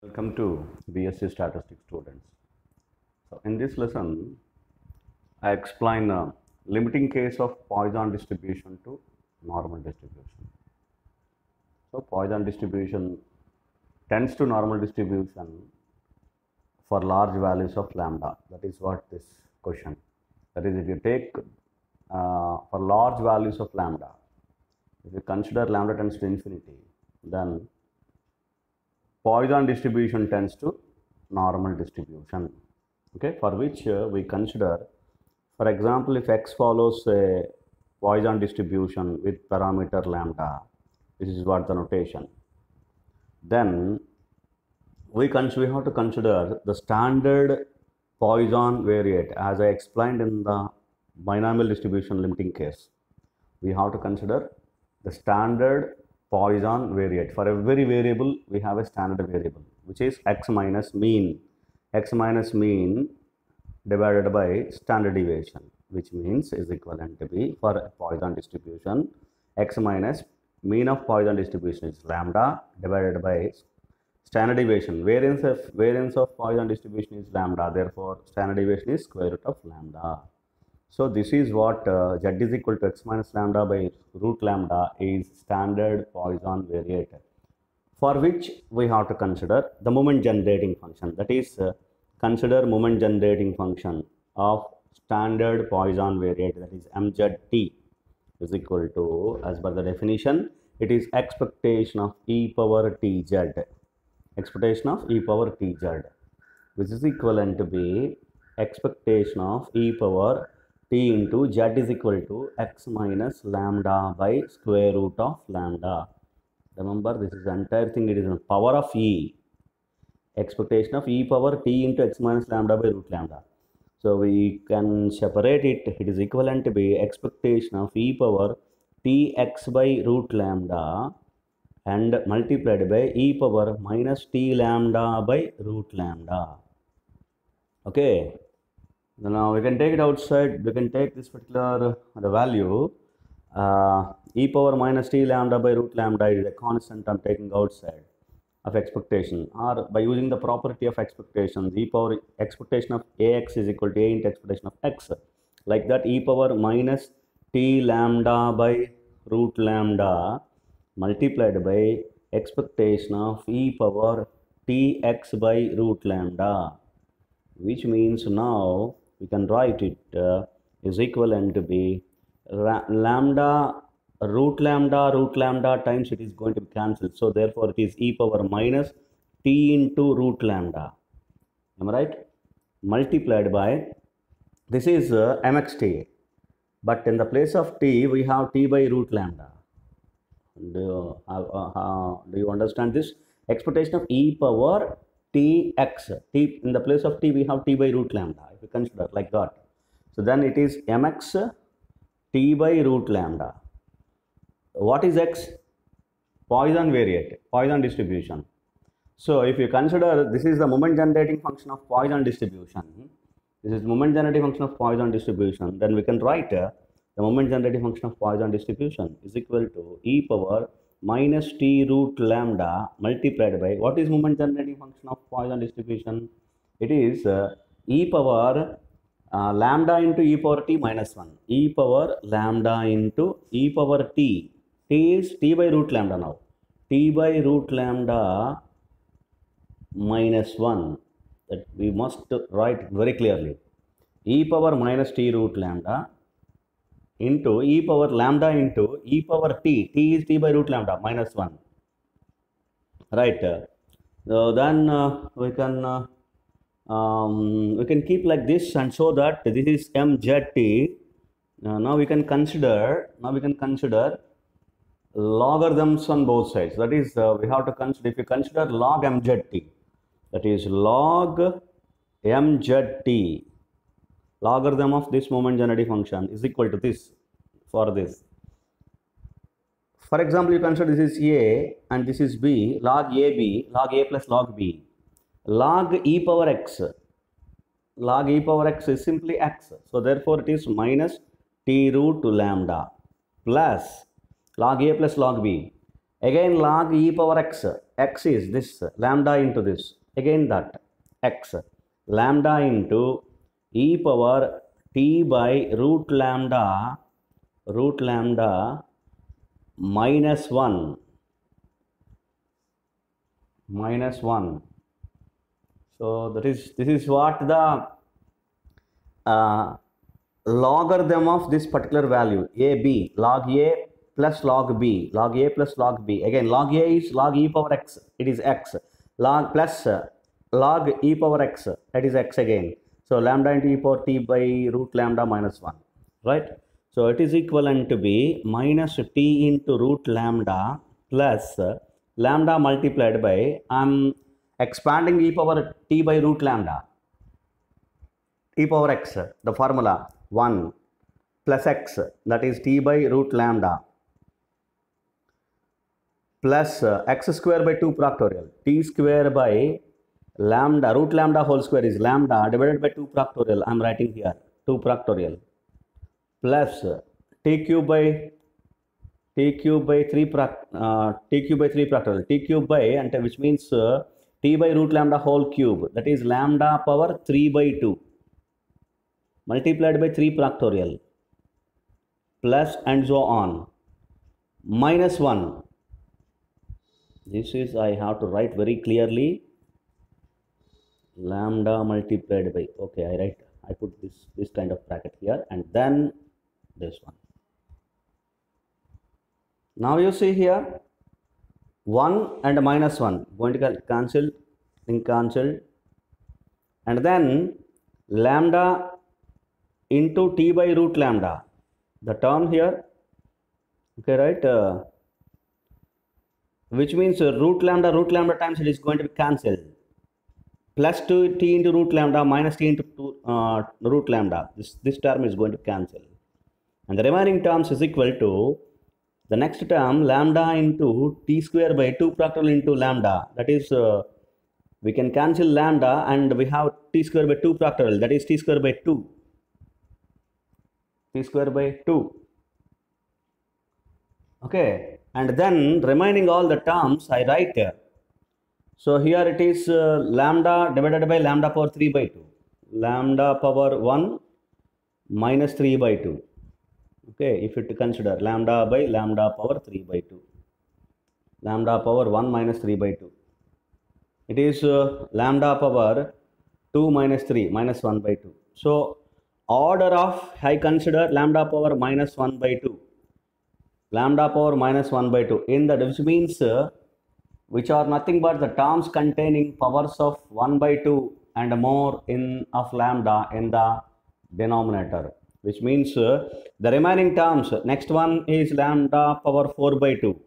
Welcome to BSc Statistics students. So in this lesson, I explain a limiting case of Poisson distribution to normal distribution. So Poisson distribution tends to normal distribution for large values of lambda. That is what this question. That is, if you take for large values of lambda, if you consider lambda tends to infinity, then Poisson distribution tends to normal distribution, okay, for which we consider, for example, if x follows a Poisson distribution with parameter lambda, this is what the notation, then we have to consider the standard Poisson variate. As I explained in the binomial distribution limiting case, we have to consider the standard Poisson variate. For every variable, we have a standard variable, which is x minus mean divided by standard deviation, which means is equivalent to be, for a Poisson distribution, x minus mean of Poisson distribution is lambda divided by standard deviation. Variance of Poisson distribution is lambda, therefore standard deviation is square root of lambda. So this is what z is equal to x minus lambda by root lambda is standard Poisson variate, for which we have to consider the moment generating function. That is, consider moment generating function of standard Poisson variate, that is mzt is equal to, as per the definition, it is expectation of e power tz, which is equivalent to be expectation of e power t into z is equal to x minus lambda by square root of lambda. Remember, this is the entire thing, it is in power of e, expectation of e power t into x minus lambda by root lambda. So we can separate it, it is equivalent to be expectation of e power tx by root lambda and multiplied by e power minus t lambda by root lambda. Okay. Now we can take it outside, we can take this particular the value e power minus t lambda by root lambda is a constant I'm taking outside of expectation, or by using the property of expectation, e power expectation of ax is equal to a into expectation of x, like that e power minus t lambda by root lambda multiplied by expectation of e power tx by root lambda, which means now we can write it is equivalent to be lambda root lambda times it is going to be cancelled. So therefore it is e power minus t into root lambda. Am I right? Multiplied by, this is mxt, but in the place of t we have t by root lambda. Do you understand this? Expectation of e power tx, t in the place of t we have t by root lambda, if you consider like that. So then it is mx t by root lambda. What is x? Poisson variate, Poisson distribution. So if you consider this is the moment generating function of Poisson distribution, this is moment generating function of Poisson distribution, then we can write the moment generating function of Poisson distribution is equal to e power minus t root lambda multiplied by, what is moment generating function of Poisson distribution? It is e power lambda into e power t minus 1, e power lambda into e power t, t is t by root lambda now, t by root lambda minus 1, that we must write very clearly, e power minus t root lambda into e power lambda into e power t, t is t by root lambda minus 1, right? So then we can keep like this and show that this is mzt. Now we can consider logarithms on both sides. That is, we have to consider, if you consider log mzt, that is log mzt, logarithm of this moment generating function is equal to this, for this. For example, you consider this is a and this is b, log ab, log a plus log b, log e power x, log e power x is simply x, so therefore it is minus t root lambda plus log a plus log b, Again log e power x. X is this lambda into this. Again that x. Lambda into e power t by root lambda minus 1. So this is what the logarithm of this particular value ab, log a plus log b, log a plus log b. Again log a is log e power x, it is x, log plus log e power x, that is x again. So lambda into e power t by root lambda minus 1, right? So it is equivalent to be minus t into root lambda plus lambda multiplied by, I'm expanding e power t by root lambda, e power x, the formula 1 plus x, that is t by root lambda plus x square by 2 factorial, t square by lambda, root lambda whole square is lambda divided by 2 factorial, I am writing here 2 factorial plus t cube by 3 factorial, t cube by, and which means t by root lambda whole cube, that is lambda power 3 by 2 multiplied by 3 factorial plus and so on minus 1. This is, I have to write very clearly, lambda multiplied by, okay, I put this kind of bracket here and then this one. Now you see here 1 and minus 1 going to cancel, and then lambda into t by root lambda, the term here, okay, right, which means root lambda times it is going to be cancelled, plus 2t into root lambda minus t into root lambda, this term is going to cancel, and the remaining terms is equal to the next term lambda into t square by 2 factorial into lambda, that is we can cancel lambda and we have t square by 2 factorial, that is t square by 2, okay, and then remaining all the terms I write here. So here it is lambda divided by lambda power 3 by 2, lambda power 1 minus 3 by 2, okay, if you consider lambda by lambda power 3 by 2, lambda power 1 minus 3 by 2, it is lambda power 2 minus 3 minus 1 by 2. So order of, I consider lambda power minus 1 by 2, lambda power minus 1 by 2 in the, which means which are nothing but the terms containing powers of 1 by 2 and more in of lambda in the denominator, which means the remaining terms, next one is lambda power 4 by 2,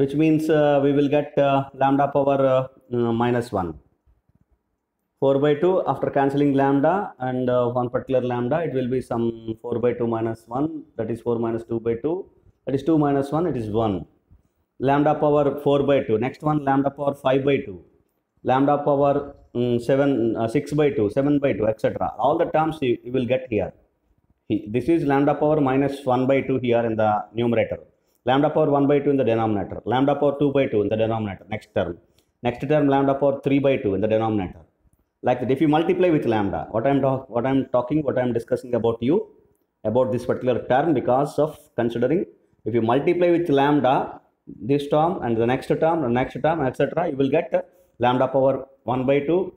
which means we will get lambda power minus 1, 4 by 2 after cancelling lambda and one particular lambda, it will be some 4 by 2 minus 1, that is 4 minus 2 by 2, that is 2 minus 1, it is 1, lambda power 4 by 2, next one lambda power 5 by 2, lambda power 6 by 2, 7 by 2, etc. All the terms you will get here. This is lambda power minus 1 by 2 here in the numerator, lambda power 1 by 2 in the denominator, lambda power 2 by 2 in the denominator, next term lambda power 3 by 2 in the denominator. Like that, if you multiply with lambda, what I'm discussing about this particular term, because of considering if you multiply with lambda, this term and the next term, etc., you will get lambda power 1 by 2.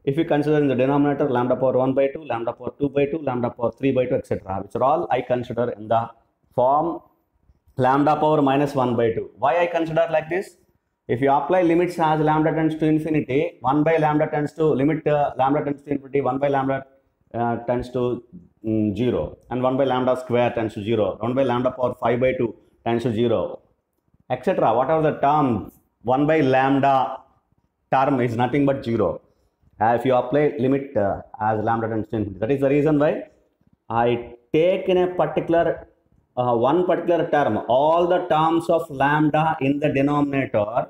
If you consider in the denominator lambda power 1 by 2, lambda power 2 by 2, lambda power 3 by 2, etc., which are all I consider in the form lambda power minus 1 by 2. Why I consider like this? If you apply limits as lambda tends to infinity, 1 by lambda tends to limit lambda tends to infinity, 1 by lambda tends to 0, and 1 by lambda square tends to 0, 1 by lambda power 5 by 2 tends to 0, etc. Whatever the term, 1 by lambda term is nothing but 0. If you apply limit as lambda tends to infinity, that is the reason why I take in a particular one particular term, all the terms of lambda in the denominator,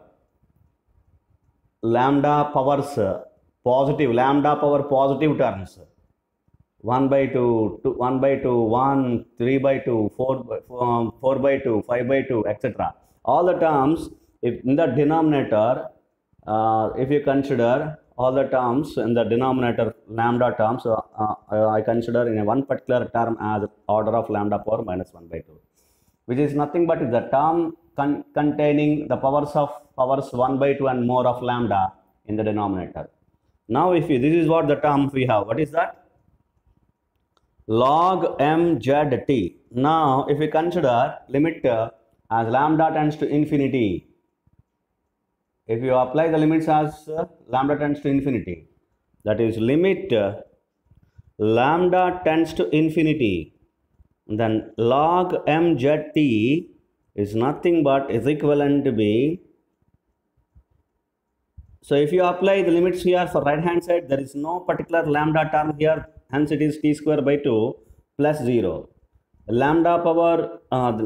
lambda power positive terms, 1 by 2, 1 by 2, 1, 3 by 2, 4 by 2, 5 by 2, etc. All the terms, if in the denominator, if you consider all the terms in the denominator lambda terms, I consider in a one particular term as order of lambda power minus 1 by 2, which is nothing but the term containing the powers 1 by 2 and more of lambda in the denominator. Now, if this is what the term we have, what is that? Log mzt. Now, if we consider limit as lambda tends to infinity, if you apply the limits as lambda tends to infinity, that is limit lambda tends to infinity, then log mzt is nothing but is equivalent to be. So if you apply the limits here for right hand side, there is no particular lambda term here, hence it is t square by 2 plus 0. Lambda power,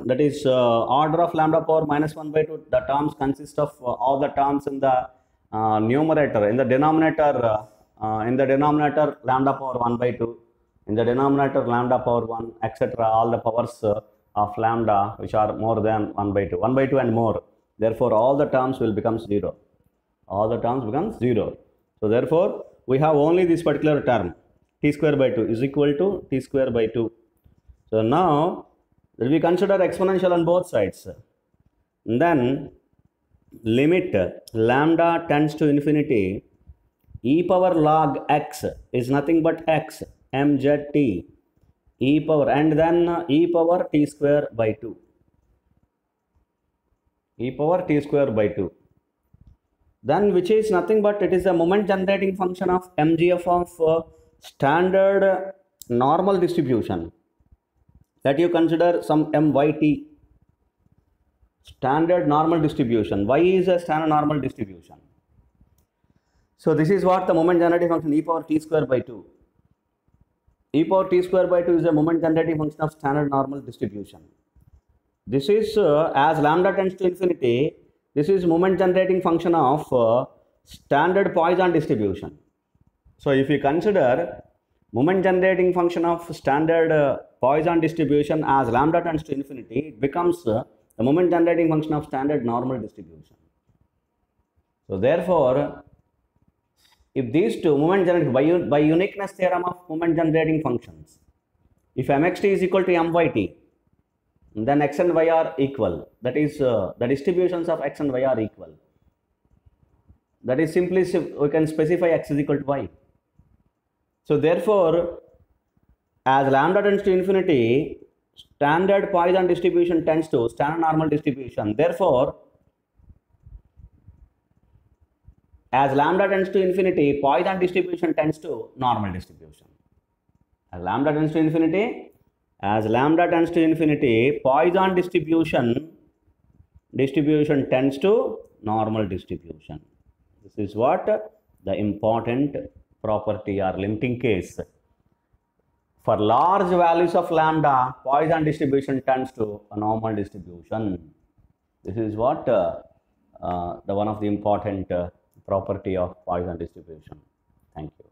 that is order of lambda power minus 1 by 2, the terms consist of all the terms in the numerator. In the denominator lambda power 1 by 2, in the denominator lambda power 1, etc. all the powers of lambda which are more than 1 by 2, 1 by 2 and more. Therefore, all the terms will become 0. All the terms become 0. So, therefore, we have only this particular term, t square by 2 is equal to t square by 2. So, now we consider exponential on both sides. Then limit lambda tends to infinity, e power log x is nothing but x mzt e power, and then e power t square by 2, e power t square by 2. Then which is nothing but it is a moment generating function of mgf of standard normal distribution. That you consider some myt, standard normal distribution. Y is a standard normal distribution. So this is what the moment generating function e power t square by 2. E power t square by 2 is a moment generating function of standard normal distribution. This is as lambda tends to infinity, this is moment generating function of standard Poisson distribution. So if you consider moment generating function of standard Poisson distribution as lambda tends to infinity, it becomes the moment generating function of standard normal distribution. So therefore, if these two moment generating by uniqueness theorem of moment generating functions, if mxt is equal to myt, then x and y are equal. That is the distributions of x and y are equal. That is simply we can specify x is equal to y. So therefore, as lambda tends to infinity, standard Poisson distribution tends to standard normal distribution. Therefore, as lambda tends to infinity, Poisson distribution tends to normal distribution. As lambda tends to infinity, Poisson distribution tends to normal distribution. This is what the important property or limiting case. For large values of lambda, Poisson distribution tends to a normal distribution. This is what the one of the important property of Poisson distribution. Thank you.